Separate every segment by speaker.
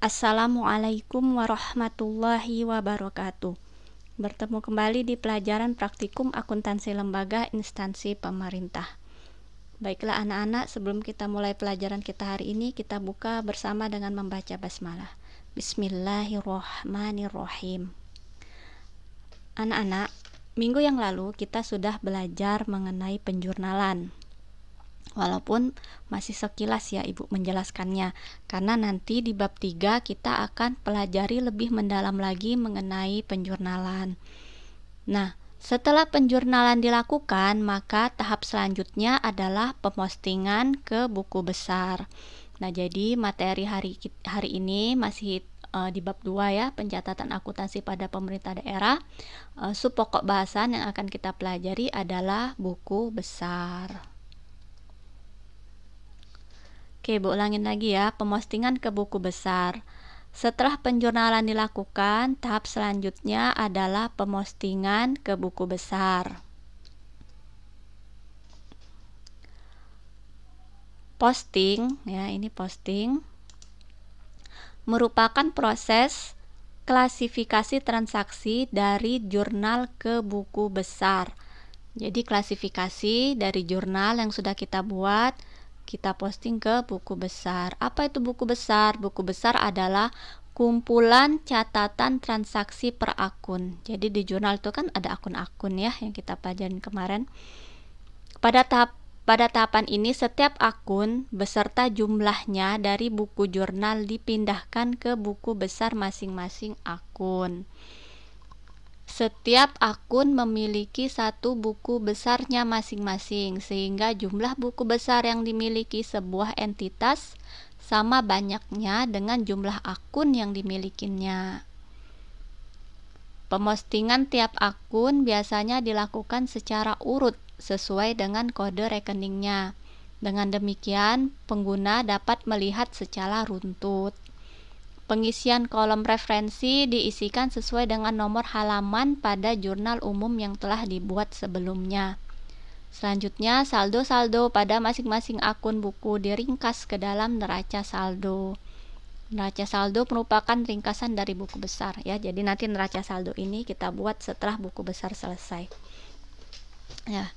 Speaker 1: Assalamualaikum warahmatullahi wabarakatuh. Bertemu kembali di pelajaran praktikum akuntansi lembaga instansi pemerintah. Baiklah anak-anak, sebelum kita mulai pelajaran kita hari ini, kita buka bersama dengan membaca basmalah. Bismillahirrohmanirrohim. Anak-anak, minggu yang lalu kita sudah belajar mengenai penjurnalan. Walaupun masih sekilas ya Ibu menjelaskannya, karena nanti di bab 3 kita akan pelajari lebih mendalam lagi mengenai penjurnalan. Nah, setelah penjurnalan dilakukan, maka tahap selanjutnya adalah pemostingan ke buku besar. Nah, jadi materi hari ini masih di bab 2 ya, pencatatan akuntansi pada pemerintah daerah. Sub pokok bahasan yang akan kita pelajari adalah buku besar. Oke, Bu ulangin lagi ya, pemostingan ke buku besar. Setelah penjurnalan dilakukan, tahap selanjutnya adalah pemostingan ke buku besar. Posting, ya ini posting, merupakan proses klasifikasi transaksi dari jurnal ke buku besar. Jadi klasifikasi dari jurnal yang sudah kita buat, kita posting ke buku besar. Apa itu buku besar? Buku besar adalah kumpulan catatan transaksi per akun. Jadi di jurnal itu kan ada akun-akun ya yang kita pelajarin kemarin. Pada tahapan ini setiap akun beserta jumlahnya dari buku jurnal dipindahkan ke buku besar masing-masing akun. Setiap akun memiliki satu buku besarnya masing-masing, sehingga jumlah buku besar yang dimiliki sebuah entitas sama banyaknya dengan jumlah akun yang dimilikinya. Pemostingan tiap akun biasanya dilakukan secara urut sesuai dengan kode rekeningnya. Dengan demikian, pengguna dapat melihat secara runtut. Pengisian kolom referensi diisikan sesuai dengan nomor halaman pada jurnal umum yang telah dibuat sebelumnya. Selanjutnya, saldo-saldo pada masing-masing akun buku diringkas ke dalam neraca saldo. Neraca saldo merupakan ringkasan dari buku besar ya. Jadi nanti neraca saldo ini kita buat setelah buku besar selesai. Ya.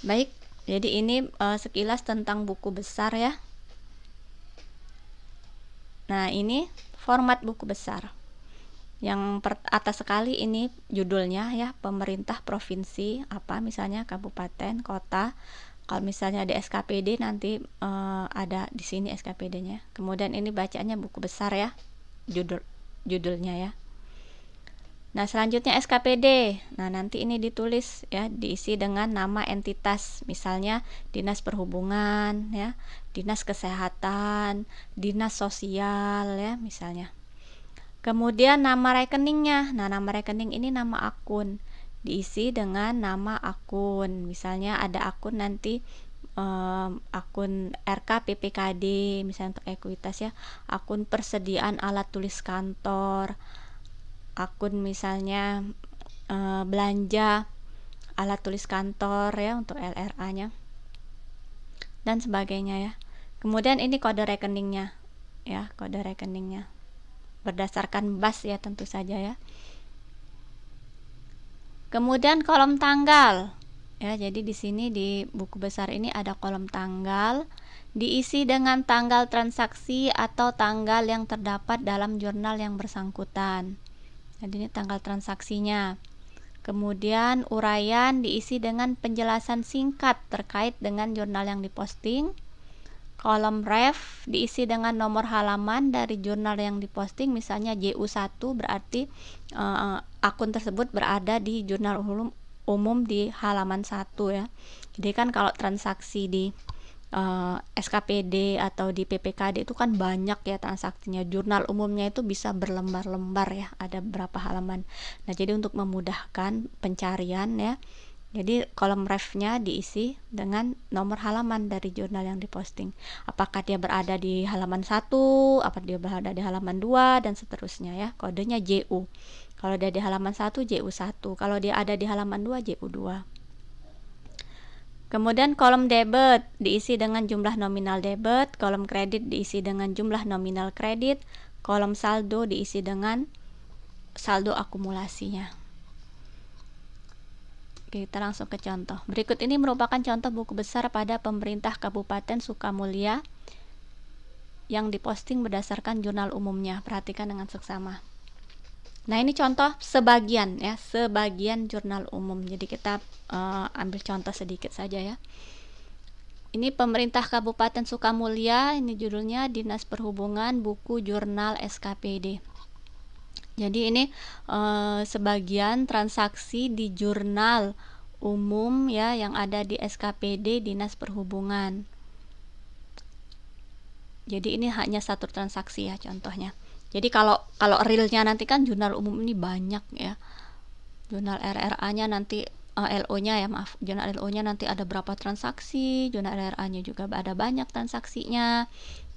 Speaker 1: Baik, jadi ini sekilas tentang buku besar ya. Nah, ini format buku besar. Yang atas sekali ini judulnya ya, pemerintah provinsi apa misalnya kabupaten, kota. Kalau misalnya di SKPD nanti ada di sini SKPD-nya. Kemudian ini bacaannya buku besar ya. Judulnya ya. Nah, selanjutnya SKPD. Nah, nanti ini ditulis ya, diisi dengan nama entitas, misalnya Dinas Perhubungan ya, Dinas Kesehatan, Dinas Sosial ya, misalnya. Kemudian nama rekeningnya. Nah, nama rekening ini nama akun. Diisi dengan nama akun. Misalnya ada akun nanti akun RK PPKD misalnya untuk ekuitas ya, akun persediaan alat tulis kantor, akun misalnya belanja alat tulis kantor ya untuk LRA-nya dan sebagainya ya. Kemudian ini kode rekeningnya ya, kode rekeningnya berdasarkan BAS ya tentu saja ya. Kemudian kolom tanggal ya, jadi di sini di buku besar ini ada kolom tanggal diisi dengan tanggal transaksi atau tanggal yang terdapat dalam jurnal yang bersangkutan. Jadi ini tanggal transaksinya. Kemudian uraian diisi dengan penjelasan singkat terkait dengan jurnal yang diposting. Kolom ref diisi dengan nomor halaman dari jurnal yang diposting, misalnya JU1 berarti akun tersebut berada di jurnal umum di halaman 1 ya. Jadi kan kalau transaksi di SKPD atau di PPKD itu kan banyak ya transaksinya. Jurnal umumnya itu bisa berlembar-lembar ya, ada berapa halaman. Nah, jadi untuk memudahkan pencarian ya, jadi kolom refnya diisi dengan nomor halaman dari jurnal yang diposting. Apakah dia berada di halaman 1, apakah dia berada di halaman 2 dan seterusnya ya. Kodenya JU. Kalau dia di halaman 1 JU1, kalau dia ada di halaman 2 JU2. Kemudian kolom debit diisi dengan jumlah nominal debit, kolom kredit diisi dengan jumlah nominal kredit, kolom saldo diisi dengan saldo akumulasinya. Kita langsung ke contoh. Berikut ini merupakan contoh buku besar pada pemerintah Kabupaten Sukamulya yang diposting berdasarkan jurnal umumnya. Perhatikan dengan seksama. Nah, ini contoh sebagian ya, sebagian jurnal umum. Jadi kita ambil contoh sedikit saja ya. Ini pemerintah Kabupaten Sukamulya, ini judulnya Dinas Perhubungan, buku jurnal SKPD. Jadi ini sebagian transaksi di jurnal umum ya yang ada di SKPD Dinas Perhubungan. Jadi ini hanya satu transaksi ya contohnya. Jadi kalau realnya nanti kan jurnal umum ini banyak ya. Jurnal RRA-nya nanti LO-nya ya, maaf, jurnal LO-nya nanti ada berapa transaksi, jurnal RRA-nya juga ada banyak transaksinya.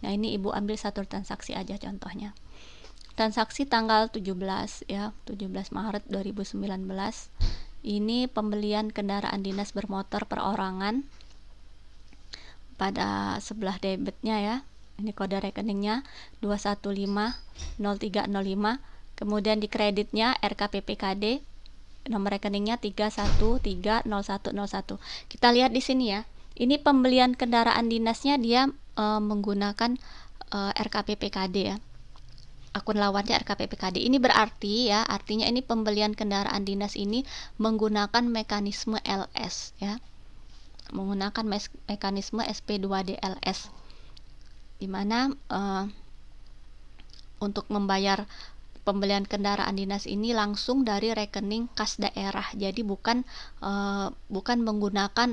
Speaker 1: Nah, ini Ibu ambil satu transaksi aja contohnya. Transaksi tanggal 17 ya, 17 Maret 2019. Ini pembelian kendaraan dinas bermotor perorangan pada sebelah debitnya ya. Ini kode rekeningnya 2150305. Kemudian di kreditnya RKPPKD, nomor rekeningnya 3130101. Kita lihat di sini ya. Ini pembelian kendaraan dinasnya dia menggunakan RKPPKD ya. Akun lawannya RKPPKD. Ini berarti ya, artinya ini pembelian kendaraan dinas ini menggunakan mekanisme LS ya. Menggunakan mekanisme SP2D LS. Di mana untuk membayar pembelian kendaraan dinas ini langsung dari rekening kas daerah. Jadi bukan menggunakan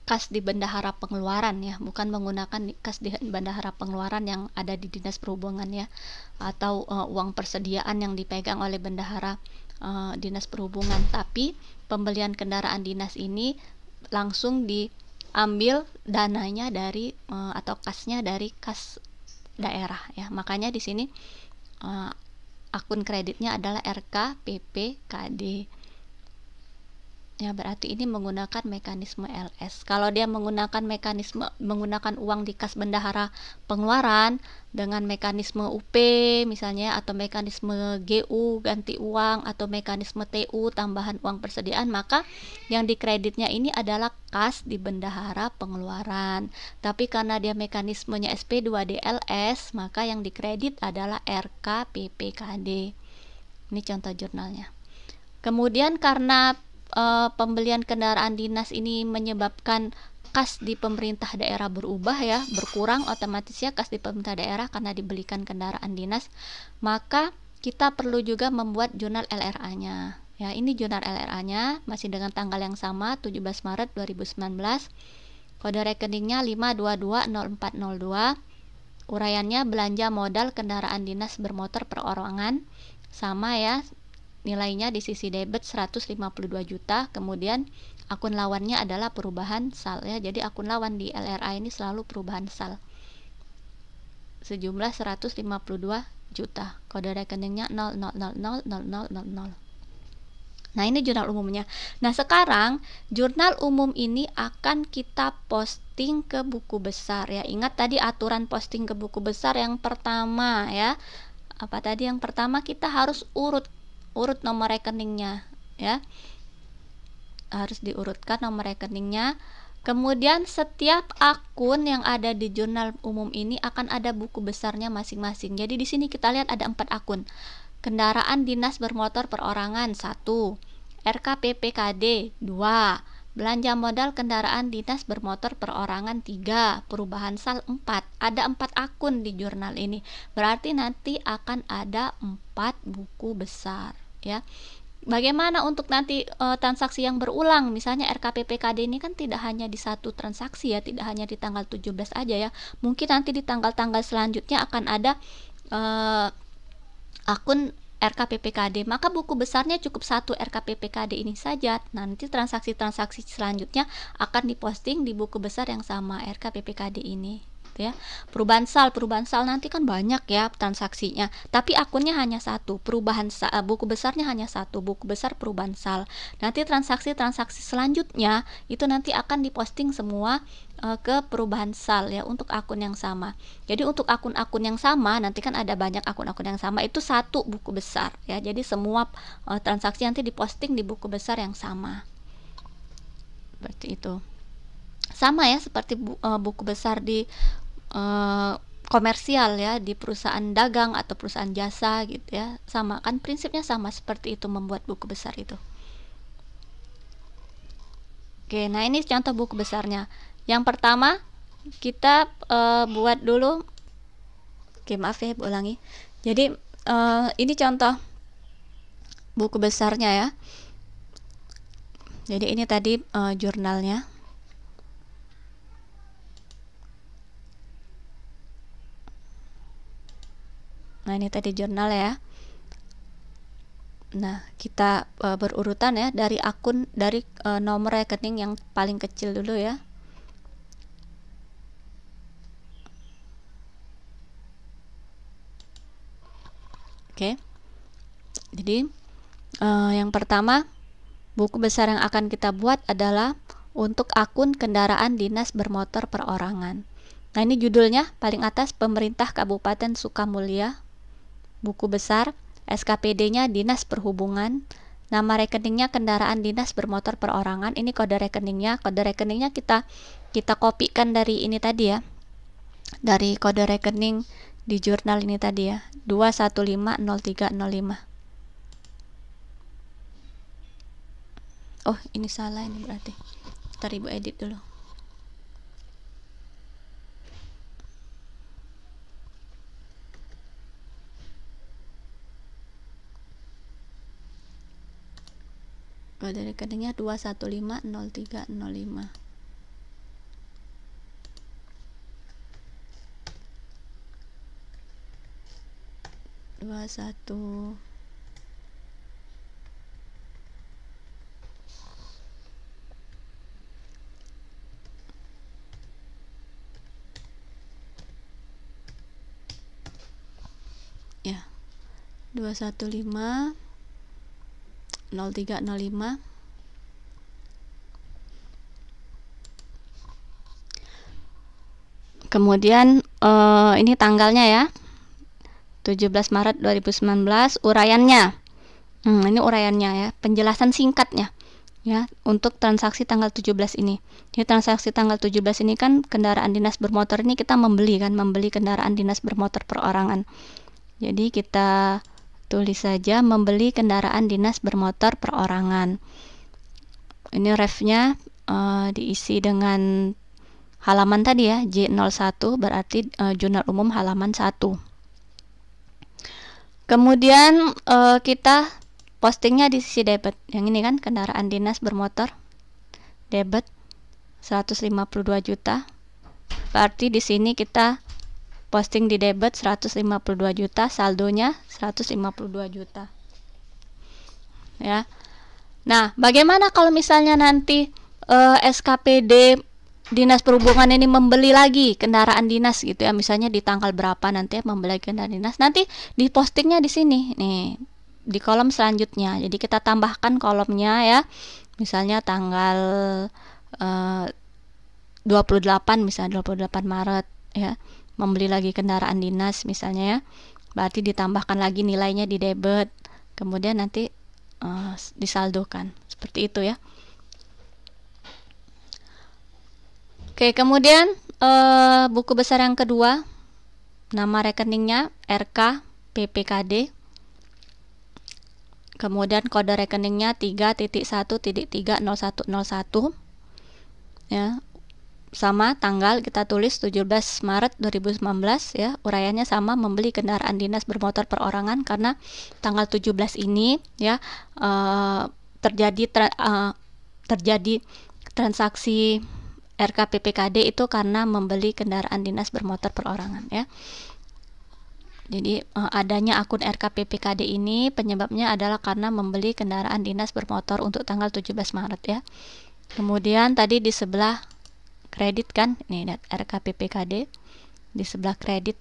Speaker 1: kas di bendahara pengeluaran ya, bukan menggunakan kas di bendahara pengeluaran yang ada di Dinas Perhubungan ya, atau uang persediaan yang dipegang oleh bendahara Dinas Perhubungan. Tapi pembelian kendaraan dinas ini langsung diambil dananya dari atau kasnya dari kas daerah ya. Makanya di sini akun kreditnya adalah RKPPKD. Ya, berarti ini menggunakan mekanisme LS. Kalau dia menggunakan uang di kas bendahara pengeluaran dengan mekanisme UP misalnya, atau mekanisme GU ganti uang, atau mekanisme TU tambahan uang persediaan, maka yang dikreditnya ini adalah kas di bendahara pengeluaran. Tapi karena dia mekanismenya SP2D LS, maka yang dikredit adalah RKPPKD. Ini contoh jurnalnya. Kemudian karena pembelian kendaraan dinas ini menyebabkan kas di pemerintah daerah berubah ya, berkurang otomatis ya kas di pemerintah daerah karena dibelikan kendaraan dinas, maka kita perlu juga membuat jurnal LRA-nya. Ya, ini jurnal LRA-nya masih dengan tanggal yang sama 17 Maret 2019. Kode rekeningnya 5220402. Uraiannya belanja modal kendaraan dinas bermotor perorangan sama ya. Nilainya di sisi debit 152 juta, kemudian akun lawannya adalah perubahan sal ya. Jadi akun lawan di LRA ini selalu perubahan sal. Sejumlah 152 juta. Kode rekeningnya 00000000. Nah, ini jurnal umumnya. Nah, sekarang jurnal umum ini akan kita posting ke buku besar ya. Ingat tadi aturan posting ke buku besar yang pertama ya. Apa tadi yang pertama? Kita harus urut nomor rekeningnya ya, harus diurutkan nomor rekeningnya. Kemudian setiap akun yang ada di jurnal umum ini akan ada buku besarnya masing-masing. Jadi di sini kita lihat ada 4 akun. Kendaraan dinas bermotor perorangan 1, RKPPKD 2, belanja modal kendaraan dinas bermotor perorangan 3, perubahan sal 4. Ada 4 akun di jurnal ini. Berarti nanti akan ada 4 buku besar ya. Bagaimana untuk nanti transaksi yang berulang? Misalnya RKPPKD ini kan tidak hanya di satu transaksi ya, tidak hanya di tanggal 17 aja ya. Mungkin nanti di tanggal-tanggal selanjutnya akan ada akun RKPPKD, maka buku besarnya cukup 1 RKPPKD ini saja. Nanti transaksi-transaksi selanjutnya akan diposting di buku besar yang sama RKPPKD ini ya. Perubahan sal nanti kan banyak ya transaksinya, tapi akunnya hanya 1. Buku besarnya hanya 1, buku besar perubahan sal. Nanti transaksi selanjutnya itu nanti akan diposting semua ke perubahan sal ya untuk akun yang sama. Jadi untuk akun-akun yang sama nanti kan ada banyak akun-akun yang sama, itu satu buku besar ya. Jadi semua transaksi nanti diposting di buku besar yang sama. Seperti itu. Sama ya seperti buku besar di komersial ya, di perusahaan dagang atau perusahaan jasa gitu ya. Sama kan, prinsipnya sama seperti itu membuat buku besar itu. Oke, nah ini contoh buku besarnya. Yang pertama kita buat dulu. Oke, maaf ya, ulangi. Jadi ini contoh buku besarnya ya. Jadi ini tadi jurnalnya. Nah ini tadi jurnal ya. Nah kita berurutan ya dari akun, dari nomor rekening yang paling kecil dulu ya. Oke, jadi yang pertama buku besar yang akan kita buat adalah untuk akun kendaraan dinas bermotor perorangan. Nah ini judulnya paling atas, Pemerintah Kabupaten Sukamulya. Buku besar, SKPD-nya Dinas Perhubungan, nama rekeningnya kendaraan dinas bermotor perorangan. Ini kode rekeningnya. Kode rekeningnya kita kopikan dari ini tadi ya, dari kode rekening di jurnal ini tadi ya, 2150305. Oh ini salah, ini berarti ntar ibu edit dulu. Kode rekeningnya 2150305. Ya, 2150305. Kemudian ini tanggalnya ya, 17 Maret 2019. Uraiannya, ini uraiannya ya, penjelasan singkatnya ya untuk transaksi tanggal 17 ini. Jadi transaksi tanggal 17 ini kan kendaraan dinas bermotor ini kita membeli kendaraan dinas bermotor perorangan. Jadi kita tulis saja membeli kendaraan dinas bermotor perorangan. Ini refnya diisi dengan halaman tadi ya, J01 berarti jurnal umum halaman 1. Kemudian kita postingnya di sisi debit. Yang ini kan kendaraan dinas bermotor debit 152 juta. Berarti di sini kita posting di debit 152 juta, saldonya 152 juta. Ya. Nah, bagaimana kalau misalnya nanti SKPD Dinas Perhubungan ini membeli lagi kendaraan dinas gitu ya, misalnya di tanggal berapa nanti membeli kendaraan dinas, nanti dipostingnya di sini nih di kolom selanjutnya. Jadi kita tambahkan kolomnya ya, misalnya tanggal 28 misalnya 28 Maret ya, membeli lagi kendaraan dinas misalnya ya, berarti ditambahkan lagi nilainya di debit, kemudian nanti disaldokan seperti itu ya. Oke, kemudian buku besar yang kedua, nama rekeningnya RK PPKD, kemudian kode rekeningnya 3.1.30101 ya, sama tanggal kita tulis 17 Maret 2019 ya, uraiannya sama, membeli kendaraan dinas bermotor perorangan, karena tanggal 17 ini ya terjadi transaksi RKPPKD itu karena membeli kendaraan dinas bermotor perorangan ya. Jadi adanya akun RKPPKD ini penyebabnya adalah karena membeli kendaraan dinas bermotor untuk tanggal 17 Maret ya. Kemudian tadi di sebelah kredit kan, ini lihat RKPPKD di sebelah kredit.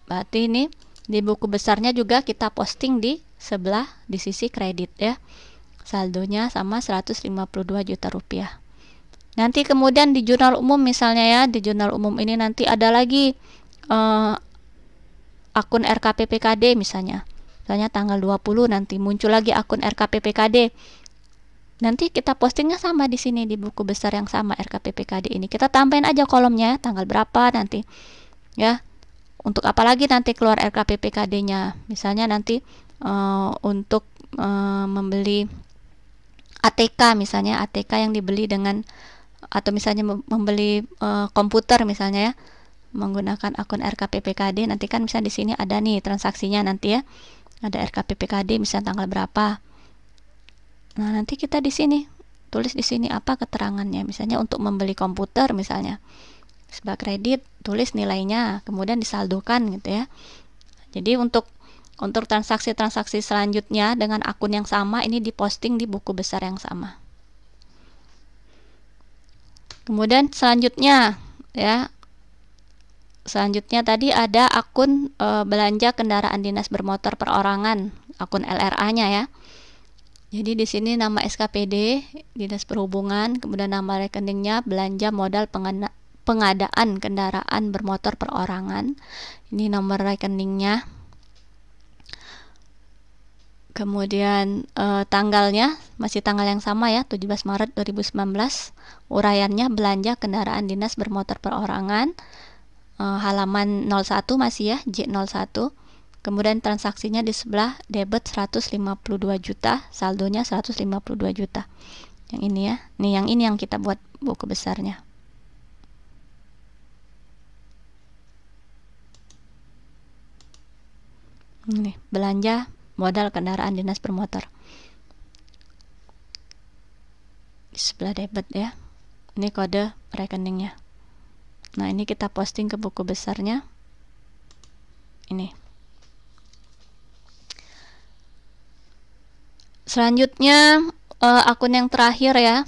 Speaker 1: Berarti ini di buku besarnya juga kita posting di sebelah di sisi kredit ya. Saldonya sama 152 juta rupiah. Nanti kemudian di jurnal umum misalnya ya, di jurnal umum ini nanti ada lagi akun RKPPKD misalnya tanggal 20 nanti muncul lagi akun RKPPKD. Nanti kita postingnya sama di sini di buku besar yang sama RKPPKD ini. Kita tambahin aja kolomnya tanggal berapa nanti. Ya. Untuk apa lagi nanti keluar RKPPKD-nya? Misalnya nanti untuk membeli ATK misalnya, ATK yang dibeli dengan atau misalnya membeli komputer misalnya ya, menggunakan akun RKPPKD. Nanti kan misalnya di sini ada nih transaksinya nanti ya. Ada RKPPKD misalnya tanggal berapa. Nah, nanti kita di sini tulis di sini apa keterangannya. Misalnya untuk membeli komputer misalnya. Sebagai kredit, tulis nilainya, kemudian disaldokan gitu ya. Jadi untuk transaksi-transaksi selanjutnya dengan akun yang sama ini diposting di buku besar yang sama. Kemudian selanjutnya ya. Selanjutnya tadi ada akun belanja kendaraan dinas bermotor perorangan, akun LRA-nya ya. Jadi di sini nama SKPD Dinas Perhubungan, kemudian nama rekeningnya belanja modal pengadaan kendaraan bermotor perorangan. Ini nomor rekeningnya. Kemudian tanggalnya masih tanggal yang sama ya, 17 Maret 2019. Uraiannya belanja kendaraan dinas bermotor perorangan. Halaman 01 masih ya, J01. Kemudian transaksinya di sebelah debit 152 juta, saldonya 152 juta. Yang ini ya. Nih yang ini yang kita buat buku besarnya. Ini belanja modal kendaraan dinas bermotor. Di sebelah debit ya. Ini kode rekeningnya. Nah, ini kita posting ke buku besarnya. Ini. Selanjutnya akun yang terakhir ya.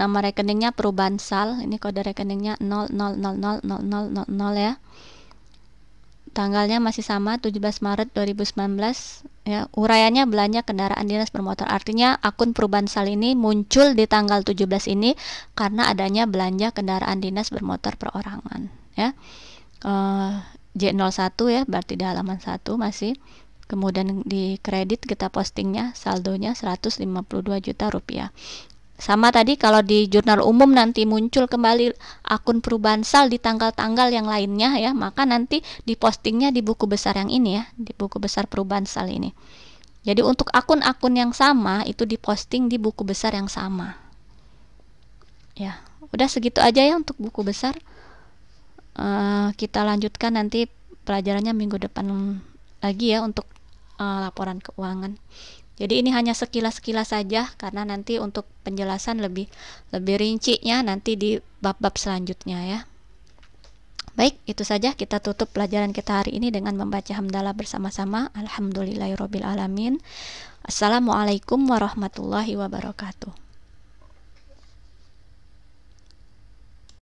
Speaker 1: Nama rekeningnya perubahan sal. Ini kode rekeningnya 00000000 ya. Tanggalnya masih sama 17 Maret 2019 ya. Uraiannya belanja kendaraan dinas bermotor. Artinya akun perubahan sal ini muncul di tanggal 17 ini karena adanya belanja kendaraan dinas bermotor perorangan ya. J01 ya, berarti di halaman 1 masih. Kemudian di kredit kita postingnya saldonya 152 juta rupiah. Sama tadi kalau di jurnal umum nanti muncul kembali akun perubahan sal di tanggal-tanggal yang lainnya ya, maka nanti dipostingnya di buku besar yang ini ya, di buku besar perubahan sal ini. Jadi untuk akun-akun yang sama itu diposting di buku besar yang sama. Ya, udah segitu aja ya untuk buku besar. Kita lanjutkan nanti pelajarannya minggu depan lagi ya untuk laporan keuangan. Jadi ini hanya sekilas-sekilas saja karena nanti untuk penjelasan lebih rincinya nanti di bab-bab selanjutnya ya. Baik, itu saja kita tutup pelajaran kita hari ini dengan membaca hamdalah bersama-sama. Alhamdulillahirabbil alamin. Assalamualaikum warahmatullahi wabarakatuh.